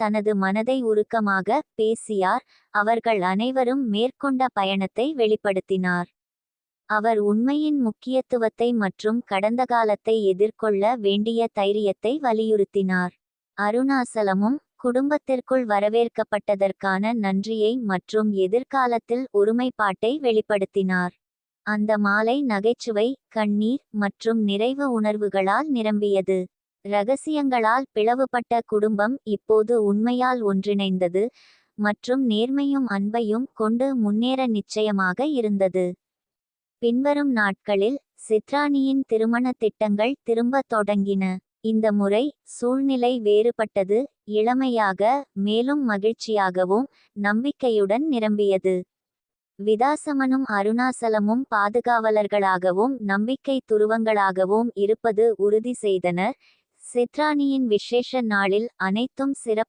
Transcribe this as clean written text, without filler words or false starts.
தனது மனதை உருக்கமாக பேசியார். அவர்கள் அனைவரும் மேற்கொண்ட பயணத்தை வெளிப்படுத்தினார். அவர் உண்மையின் முக்கியத்துவத்தை மற்றும் கடந்த காலத்தை எதிர்கொள்ள வேண்டிய தைரியத்தை வலியுறுத்தினார். அருணாசலமும் குடும்பத்திற்குள் வரவேற்கப்பட்டதற்கான நன்றியை மற்றும் எதிர்காலத்தில் ஒருமைப்பாட்டை வெளிப்படுத்தினார். அந்த மாலை நகைச்சுவை, கண்ணீர் மற்றும் நிறைவு உணர்வுகளால் நிரம்பியது. இரகசியங்களால் பிளவுபட்ட குடும்பம் இப்போது உண்மையால் ஒன்றிணைந்தது மற்றும் நேர்மையும் அன்பையும் கொண்டு முன்னேற நிச்சயமாக இருந்தது. பின்வரும் நாட்களில் சித்ராணியின் திருமண திட்டங்கள் திரும்ப தொடங்கின. இந்த முறை சூழ்நிலை வேறுபட்டது, இளமையாக, மேலும் மகிழ்ச்சியாகவும் நம்பிக்கையுடன் நிரம்பியது. விதாசமனும் அருணாசலமும் பாதுகாவலர்களாகவும் நம்பிக்கை துருவங்களாகவும் இருப்பது உறுதி செய்தனர். சித்ராணியின் விசேஷ நாளில் அனைத்தும் சிறப்பாக